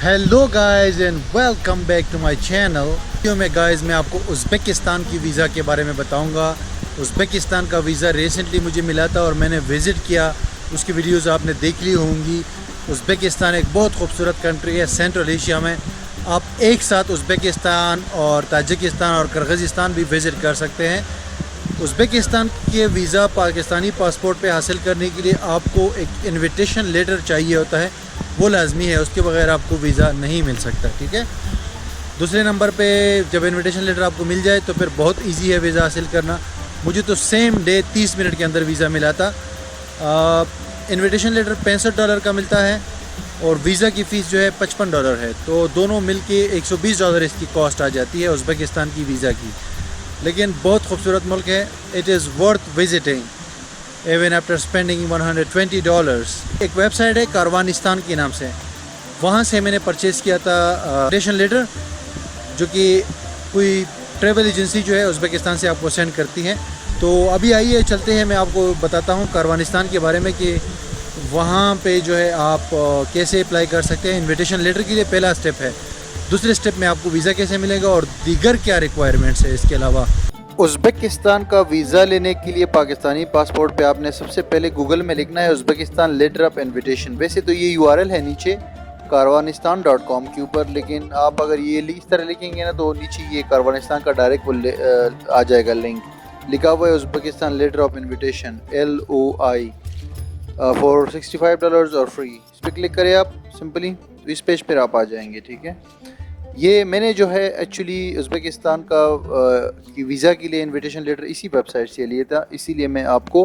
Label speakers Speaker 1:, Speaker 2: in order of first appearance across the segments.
Speaker 1: Hello guys and welcome back to my channel. Video में guys मैं आपको Uzbekistan की वीज़ा के बारे में बताऊंगा। उज़्बेकिस्तान का वीज़ा रिसेंटली मुझे मिला था और मैंने विज़िट किया, उसकी वीडियोस आपने देख ली होंगी। उज़्बेकिस्तान एक बहुत खूबसूरत कंट्री है सेंट्रल एशिया में। आप एक साथ उज़्बेकिस्तान और ताजिकिस्तान और किर्गिज़स्तान भी विज़िट कर सकते हैं। उज़्बेकिस्तान के वीज़ा पाकिस्तानी पासपोर्ट पे हासिल करने के लिए आपको एक इनविटेशन लेटर चाहिए होता है, वो लाजमी है, उसके बगैर आपको वीज़ा नहीं मिल सकता। ठीक है। दूसरे नंबर पे जब इनविटेशन लेटर आपको मिल जाए तो फिर बहुत इजी है वीज़ा हासिल करना। मुझे तो सेम डे 30 मिनट के अंदर वीज़ा मिला था। इनविटेशन लेटर $65 का मिलता है और वीज़ा की फ़ीस जो है $55 है, तो दोनों मिल के $120 इसकी कॉस्ट आ जाती है उज़्बेकिस्तान की वीज़ा की। लेकिन बहुत खूबसूरत मुल्क है, it is worth visiting even after spending $120। एक वेबसाइट है कारवानिस्तान के नाम से, वहाँ से मैंने परचेज़ किया था इनविटेशन लेटर, जो कि कोई ट्रैवल एजेंसी जो है उज़्बेकिस्तान से आपको सेंड करती है। तो अभी आइए चलते हैं, मैं आपको बताता हूँ कारवानिस्तान के बारे में कि वहाँ पे जो है आप कैसे अप्लाई कर सकते हैं। इनविटेशन लेटर के लिए पहला स्टेप है। दूसरे स्टेप में आपको वीज़ा कैसे मिलेगा और दीगर क्या रिक्वायरमेंट्स है इसके अलावा। उज़्बेकिस्तान का वीज़ा लेने के लिए पाकिस्तानी पासपोर्ट पे आपने सबसे पहले गूगल में लिखना है उज़्बेकिस्तान लेटर ऑफ इनविटेशन। वैसे तो ये URL है नीचे कारवानिस्तान.com के ऊपर, लेकिन आप अगर ये इस तरह लिखेंगे ना तो नीचे ये कारवानिस्तान का डायरेक्ट आ जाएगा लिंक। लिखा हुआ है Uzbekistan letter of invitation LOI for $65 और फ्री। इस पर क्लिक करें आप सिंपली, तो इस पेज पर आप आ जाएंगे। ठीक है। ये मैंने जो है एक्चुअली उज़्बेकिस्तान का की वीज़ा के लिए इनविटेशन लेटर इसी वेबसाइट से लिया था, इसीलिए मैं आपको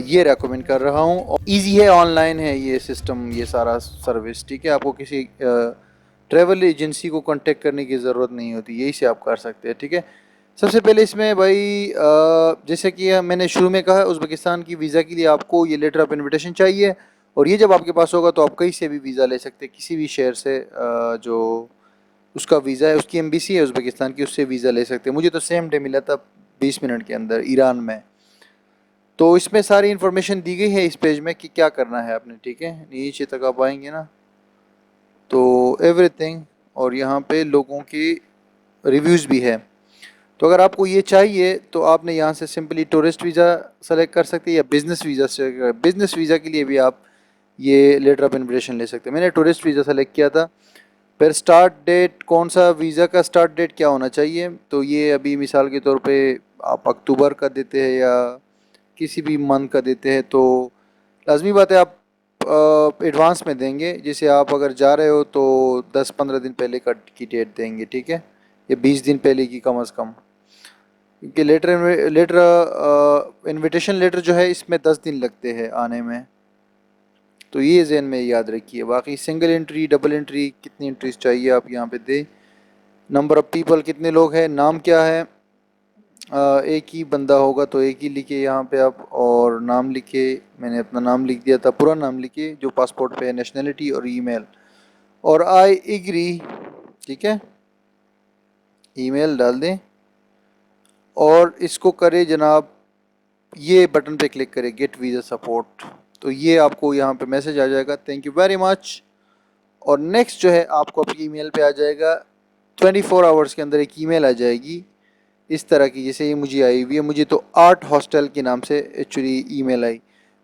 Speaker 1: ये रेकमेंड कर रहा हूँ। इजी है, ऑनलाइन है ये सिस्टम, ये सारा सर्विस। ठीक है। आपको किसी ट्रैवल एजेंसी को कांटेक्ट करने की ज़रूरत नहीं होती, यही से आप कर सकते हैं। ठीक है। सबसे पहले इसमें भाई जैसे कि मैंने शुरू में कहा, उज़्बेकिस्तान की वीज़ा के लिए आपको ये लेटर ऑफ इनविटेशन चाहिए, और ये जब आपके पास होगा तो आप कहीं से भी वीज़ा ले सकते हैं, किसी भी शहर से जो उसका वीज़ा है, उसकी एम्बेसी है उज़्बेकिस्तान की, उससे वीज़ा ले सकते हैं। मुझे तो सेम डे मिला था 20 मिनट के अंदर ईरान में। तो इसमें सारी इन्फॉर्मेशन दी गई है इस पेज में कि क्या करना है आपने। ठीक है। नीचे तक आप आएंगे ना तो एवरीथिंग, और यहाँ पे लोगों की रिव्यूज़ भी है। तो अगर आपको ये चाहिए तो आपने यहाँ से सिंपली टूरिस्ट वीज़ा सेलेक्ट कर सकते हैं या बिज़नेस वीज़ा से। बिज़नेस वीज़ा के लिए भी आप ये लेटर ऑफ इनविटेशन ले सकते हैं। मैंने टूरिस्ट वीज़ा सेलेक्ट किया था। फिर स्टार्ट डेट, कौन सा वीज़ा का स्टार्ट डेट क्या होना चाहिए, तो ये अभी मिसाल के तौर पे आप अक्टूबर का देते हैं या किसी भी मंथ का देते हैं, तो लाजमी बात है आप एडवांस में देंगे। जैसे आप अगर जा रहे हो तो 10-15 दिन पहले की डेट देंगे। ठीक है। या 20 दिन पहले की कम अज़ कम, क्योंकि लेटर इनविटेशन लेटर जो है इसमें 10 दिन लगते हैं आने में, तो ये जहन में याद रखिए। बाकी सिंगल एंट्री, डबल एंट्री, कितनी एंट्रीज चाहिए आप यहाँ पे दे। नंबर ऑफ़ पीपल, कितने लोग हैं, नाम क्या है, एक ही बंदा होगा तो एक ही लिखे यहाँ पे आप, और नाम लिखे। मैंने अपना नाम लिख दिया था, पूरा नाम लिखे जो पासपोर्ट पे है, नेशनलिटी और ईमेल, और आई एग्री। ठीक है। ईमेल डाल दें और इसको करें जनाब, ये बटन पे क्लिक करें गेट वीज़ा सपोर्ट, तो ये आपको यहाँ पे मैसेज आ जाएगा, थैंक यू वेरी मच। और नेक्स्ट जो है आपको आपकी ईमेल पे आ जाएगा, 24 आवर्स के अंदर एक ईमेल आ जाएगी इस तरह की, जैसे ये मुझे आई हुई है। मुझे तो आर्ट हॉस्टल के नाम से एक्चुअली ईमेल आई।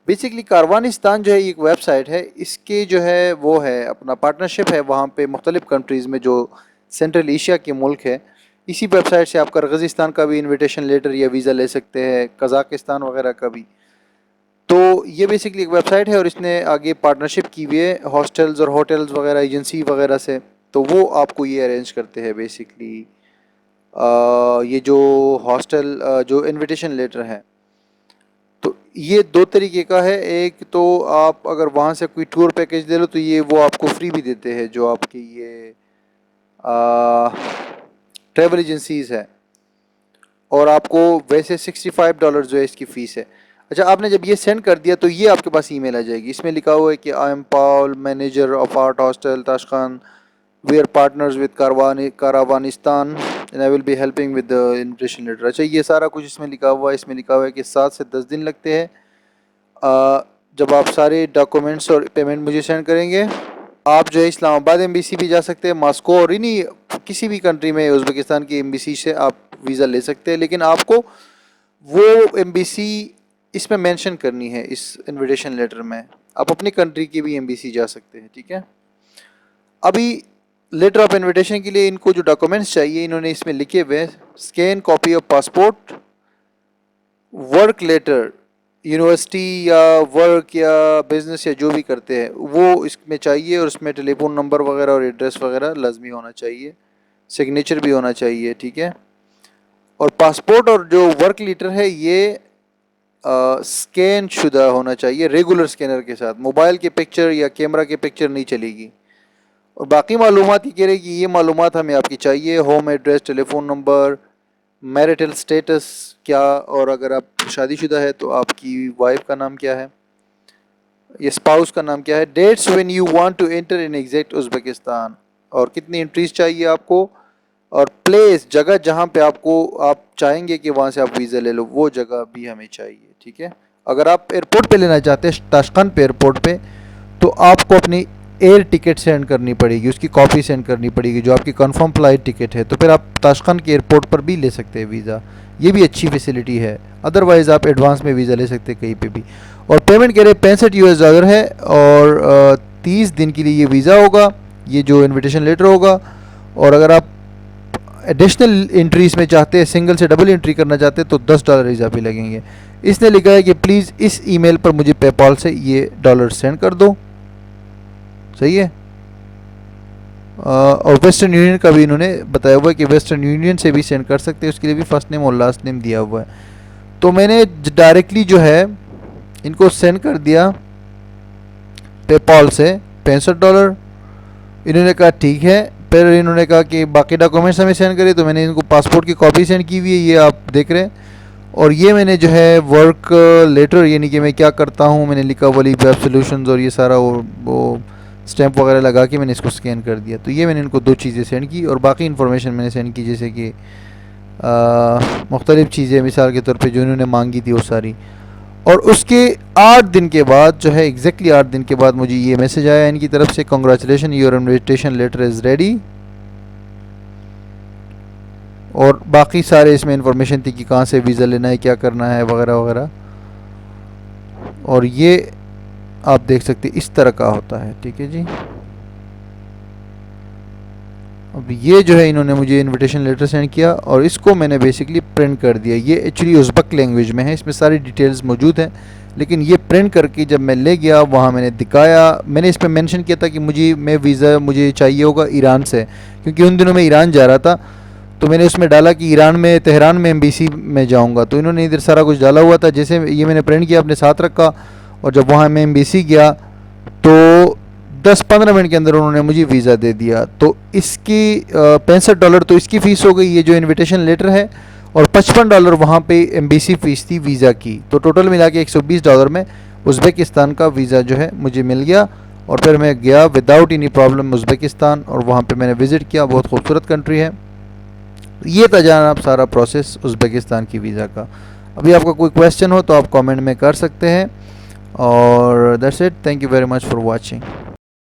Speaker 1: बेसिकली कारवानिस्तान जो है एक वेबसाइट है, इसके जो है वो है अपना पार्टनरशिप है वहाँ पे मुख्तलिफ़ कंट्रीज़ में जो सेंट्रल एशिया के मुल्क है। इसी वेबसाइट से आप किर्गिज़स्तान का भी इनविटेशन लेटर या वीज़ा ले सकते हैं, कज़ाकिस्तान वगैरह का भी। तो ये बेसिकली एक वेबसाइट है और इसने आगे पार्टनरशिप की हुई है हॉस्टल्स और होटल्स वगैरह एजेंसी वगैरह से, तो वो आपको ये अरेंज करते हैं बेसिकली। ये जो हॉस्टल जो इनविटेशन लेटर है, तो ये दो तरीके का है। एक तो आप अगर वहाँ से कोई टूर पैकेज ले लो तो ये वो आपको फ्री भी देते हैं, जो आपकी ये ट्रैवल एजेंसीज़ है, और आपको वैसे $65 जो है इसकी फ़ीस है। अच्छा, आपने जब ये सेंड कर दिया तो ये आपके पास ईमेल आ जाएगी, इसमें लिखा हुआ है कि I am Paul, manager of art hostel Tashkent, we are partners with Caravanistan and I will be helping with the invitation letter. अच्छा, ये सारा कुछ इसमें लिखा हुआ है। इसमें लिखा हुआ है कि 7 से 10 दिन लगते हैं जब आप सारे डॉक्यूमेंट्स और पेमेंट मुझे सेंड करेंगे। आप जो है इस्लामाबाद एम्बेसी भी जा सकते हैं, मॉस्को और इन्हीं किसी भी कंट्री में उज़्बेकिस्तान की एम्बेसी से आप वीज़ा ले सकते हैं, लेकिन आपको वो एम्बेसी इसमें मेंशन करनी है इस इनविटेशन लेटर में। आप अपनी कंट्री की भी एम्बेसी जा सकते हैं, ठीक है। अभी लेटर ऑफ इनविटेशन के लिए इनको जो डॉक्यूमेंट्स चाहिए इन्होंने इसमें लिखे हुए, scan copy of passport, work letter, university या वर्क या बिजनेस या जो भी करते हैं वो इसमें चाहिए, और उसमें टेलीफोन नंबर वगैरह और एड्रेस वगैरह लाजमी होना चाहिए, सिग्नेचर भी होना चाहिए, ठीक है। और पासपोर्ट और जो वर्क लेटर है ये स्कैन शुदा होना चाहिए रेगुलर स्कैनर के साथ, मोबाइल के पिक्चर या कैमरा के पिक्चर नहीं चलेगी। और बाकी मालूमात ये कह रहे कि ये मालूमात हमें आपकी चाहिए, home address, telephone number, marital status क्या, और अगर आप शादीशुदा है तो आपकी वाइफ का नाम क्या है, ये स्पाउस का नाम क्या है, dates when you want to enter in exact Uzbekistan, और कितनी एंट्रीज चाहिए आपको, और प्लेस जगह जहाँ पे आपको आप चाहेंगे कि वहाँ से आप वीज़ा ले लो वो जगह भी हमें चाहिए, ठीक है। अगर आप एयरपोर्ट पे लेना चाहते हैं ताशकंद पे एयरपोर्ट पे, तो आपको अपनी एयर टिकट सेंड करनी पड़ेगी, उसकी कॉपी सेंड करनी पड़ेगी जो आपकी कंफर्म फ्लाइट टिकट है, तो फिर आप ताशकंद के एयरपोर्ट पर भी ले सकते हैं वीज़ा, ये भी अच्छी फैसिलिटी है। अदरवाइज़ आप एडवांस में वीज़ा ले सकते हैं कहीं पे भी। और पेमेंट कह रहे $65 है, और 30 दिन के लिए ये वीज़ा होगा, ये जो इन्विटेशन लेटर होगा। और अगर आप एडिशनल एंट्रीज में चाहते हैं, सिंगल से डबल एंट्री करना चाहते हैं, तो $10 इजाफी लगेंगे। इसने लिखा है कि प्लीज़ इस ईमेल पर मुझे पेपॉल से ये डॉलर सेंड कर दो, सही है। और वेस्टर्न यूनियन का भी इन्होंने बताया हुआ है कि वेस्टर्न यूनियन से भी सेंड कर सकते हैं, उसके लिए भी फर्स्ट नेम और लास्ट नेम दिया हुआ है। तो मैंने डायरेक्टली जो है इनको सेंड कर दिया पेपॉल से $65। इन्होंने कहा ठीक है। फिर इन्होंने कहा कि बाकी डॉक्यूमेंट्स हमें सेंड करें, तो मैंने इनको पासपोर्ट की कॉपी सेंड की हुई है, ये आप देख रहे हैं। और ये मैंने जो है वर्क लेटर, यानी कि मैं क्या करता हूँ, मैंने लिखा वली वेब सोल्यूशंस और ये सारा वो स्टैंप वगैरह लगा के मैंने इसको स्कैन कर दिया। तो ये मैंने इनको 2 चीज़ें सेंड की, और बाकी इन्फॉर्मेशन मैंने सेंड की, जैसे कि मुख्तलिफ़ चीज़ें मिसाल के तौर पे जो इन्होंने मांगी थी वो सारी। और उसके 8 दिन के बाद जो है, एग्जैक्टली 8 दिन के बाद मुझे ये मैसेज आया इनकी तरफ से, congratulation your invitation letter is ready. और बाकी सारे इसमें इंफॉर्मेशन थी कि कहाँ से वीज़ा लेना है, क्या करना है वगैरह वगैरह। और ये आप देख सकते हैं इस तरह का होता है, ठीक है जी। अब ये जो है इन्होंने मुझे इनविटेशन लेटर सेंड किया, और इसको मैंने बेसिकली प्रिंट कर दिया। ये एक्चुअली उज़्बक लैंग्वेज में है, इसमें सारी डिटेल्स मौजूद हैं, लेकिन ये प्रिंट करके जब मैं ले गया वहाँ मैंने दिखाया, मैंने इसमें मेंशन किया था कि वीज़ा मुझे चाहिए होगा ईरान से, क्योंकि उन दिनों मैं ईरान जा रहा था। तो मैंने उसमें डाला कि ईरान में तेहरान में एम्बेसी में जाऊँगा, तो इन्होंने इधर सारा कुछ डाला हुआ था। जैसे ये मैंने प्रिंट किया, अपने साथ रखा, और जब वहाँ मैं एम्बेसी गया तो 10-15 मिनट के अंदर उन्होंने मुझे वीज़ा दे दिया। तो इसकी $65 तो इसकी फ़ीस हो गई, ये जो इनविटेशन लेटर है, और $55 वहाँ पे एम्बेसी फ़ीस थी वीज़ा की। तो टोटल मिला के $120 में उज़्बेकिस्तान का वीज़ा जो है मुझे मिल गया। और फिर मैं गया विदाउट एनी प्रॉब्लम उज़्बेकिस्तान, और वहाँ पे मैंने विज़िट किया। बहुत खूबसूरत कंट्री है। ये था जनाब सारा प्रोसेस उज़्बेकिस्तान की वीज़ा का। अभी आपका कोई क्वेश्चन हो तो आप कमेंट में कर सकते हैं। और that's it, thank you very much for watching.